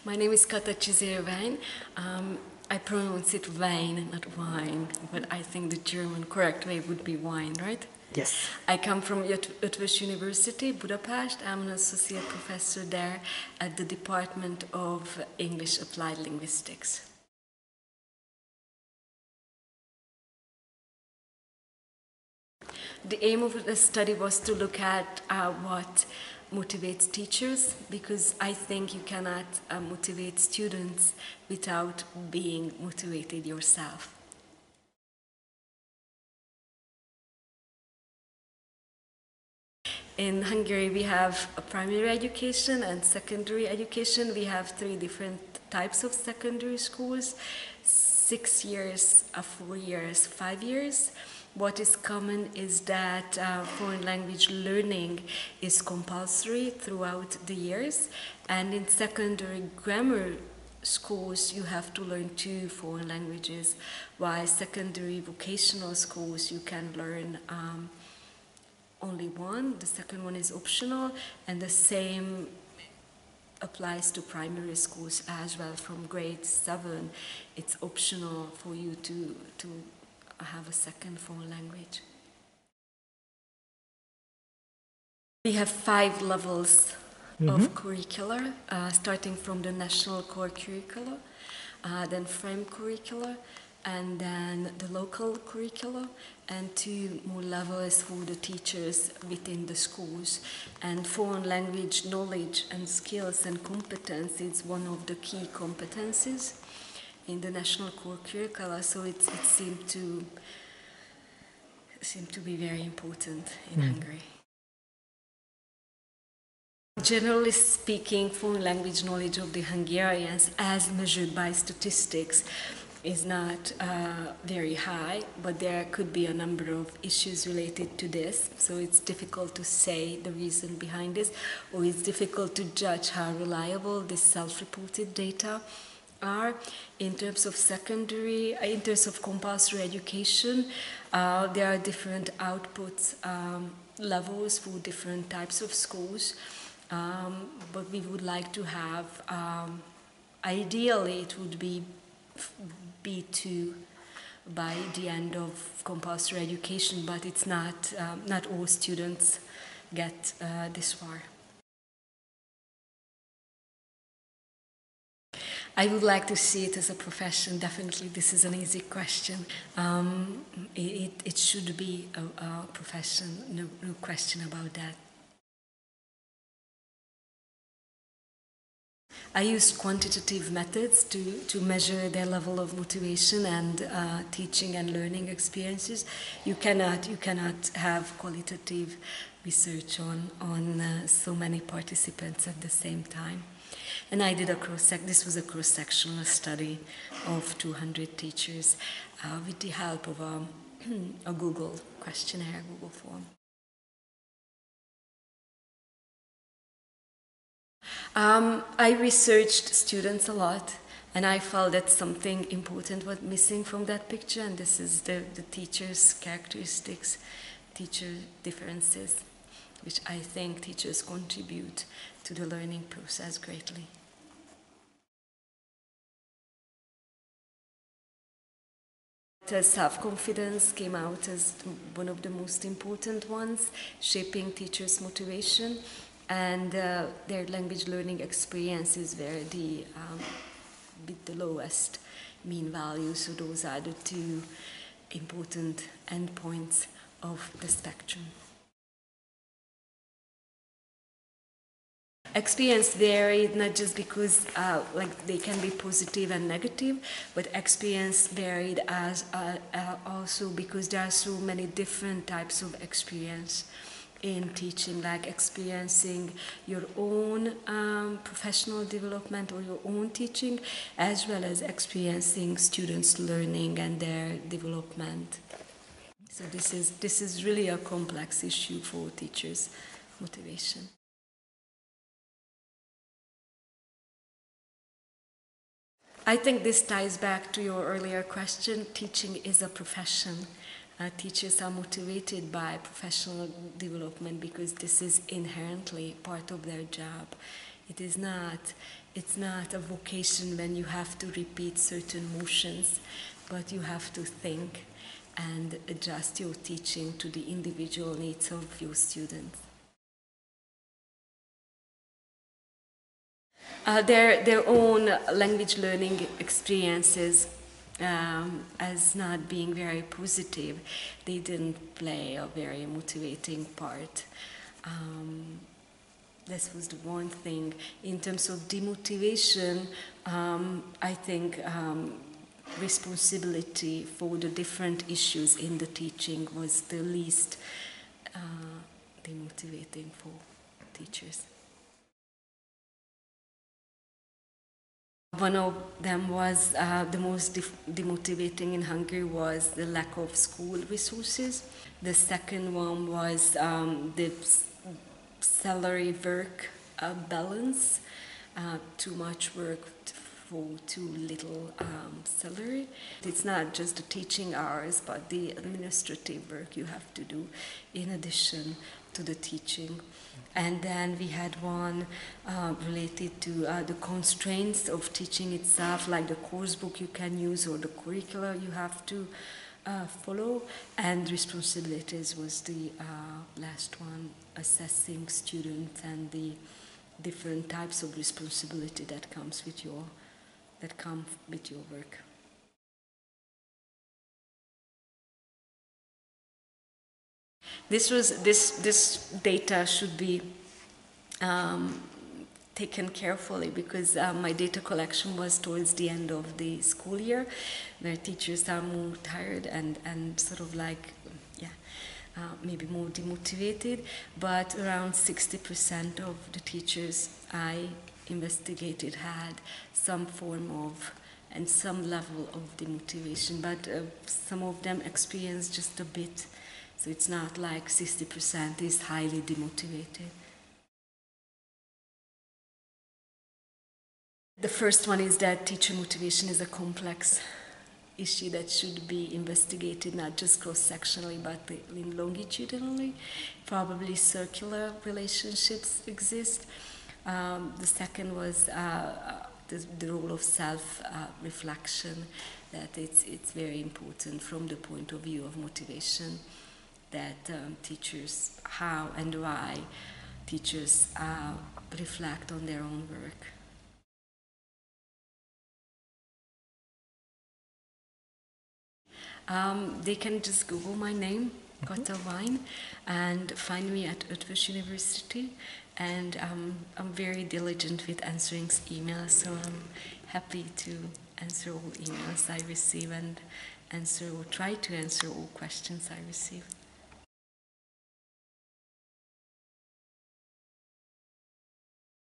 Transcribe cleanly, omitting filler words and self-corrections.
My name is Kata Csizér. I pronounce it wine, not wine, but I think the German correct way would be wine, right? Yes. I come from Eötvös University, Budapest. I'm an associate professor there at the Department of English Applied Linguistics. The aim of the study was to look at what motivates teachers, because I think you cannot motivate students without being motivated yourself. In Hungary, we have a primary education and secondary education. We have 3 different types of secondary schools: 6 years, 4 years, 5 years. What is common is that foreign language learning is compulsory throughout the years, and in secondary grammar schools you have to learn 2 foreign languages, while secondary vocational schools you can learn only 1. The second one is optional, and the same applies to primary schools as well. From grade 7 it's optional for you to have a second foreign language. We have 5 levels of curricula, starting from the national core curricula, then frame curricula, and then the local curricula, and 2 more levels for the teachers within the schools. And foreign language knowledge and skills and competence is one of the key competencies in the national core curricula, so it seemed to be very important in Hungary. Generally speaking, foreign language knowledge of the Hungarians, as measured by statistics, is not very high, but there could be a number of issues related to this, so it's difficult to say the reason behind this, or it's difficult to judge how reliable this self-reported data are. In terms of compulsory education, there are different output levels for different types of schools, but we would like to have, ideally it would be B2 by the end of compulsory education, but it's not all students get this far. I would like to see it as a profession. Definitely, this is an easy question. It should be a profession, no question about that. I used quantitative methods to measure their level of motivation and teaching and learning experiences. You cannot have qualitative research on so many participants at the same time. And I did this was a cross-sectional study of 200 teachers with the help of a Google questionnaire, Google form. I researched students a lot, and I felt that something important was missing from that picture, and this is the teachers' characteristics, teacher differences, which I think teachers contribute to the learning process greatly. Self-confidence came out as one of the most important ones, shaping teachers' motivation, and their language learning experiences were with the lowest mean value, so those are the 2 important endpoints of the spectrum. Experience varied not just because they can be positive and negative, but experience varied as also because there are so many different types of experience in teaching, like experiencing your own professional development or your own teaching, as well as experiencing students' learning and their development. So this is really a complex issue for teachers' motivation. I think this ties back to your earlier question. Teaching is a profession. Teachers are motivated by professional development because this is inherently part of their job. It is not, it's not a vocation when you have to repeat certain motions, but you have to think and adjust your teaching to the individual needs of your students. Their own language learning experiences as not being very positive, they didn't play a very motivating part. This was the one thing. In terms of demotivation, I think responsibility for the different issues in the teaching was the least demotivating for teachers. One of them was the most demotivating in Hungary was the lack of school resources. The second one was the salary work balance, too much work for too little salary. It's not just the teaching hours, but the administrative work you have to do in addition to the teaching. And then we had one related to the constraints of teaching itself, like the course book you can use or the curricula you have to follow. And responsibilities was the last one, assessing students and the different types of responsibility that comes with your work. This data should be taken carefully because my data collection was towards the end of the school year, where teachers are more tired and sort of like, maybe more demotivated. But around 60% of the teachers I investigated had some form of and some level of demotivation, but some of them experienced just a bit. So it's not like 60% is highly demotivated. The first one is that teacher motivation is a complex issue that should be investigated not just cross-sectionally but longitudinally. Probably circular relationships exist. The second was the role of self-reflection, that it's very important from the point of view of motivation, that teachers, how and why teachers reflect on their own work. They can just Google my name, Kata Wine, and find me at Eötvös University. And I'm very diligent with answering emails, so I'm happy to answer all emails I receive and answer or try to answer all questions I receive.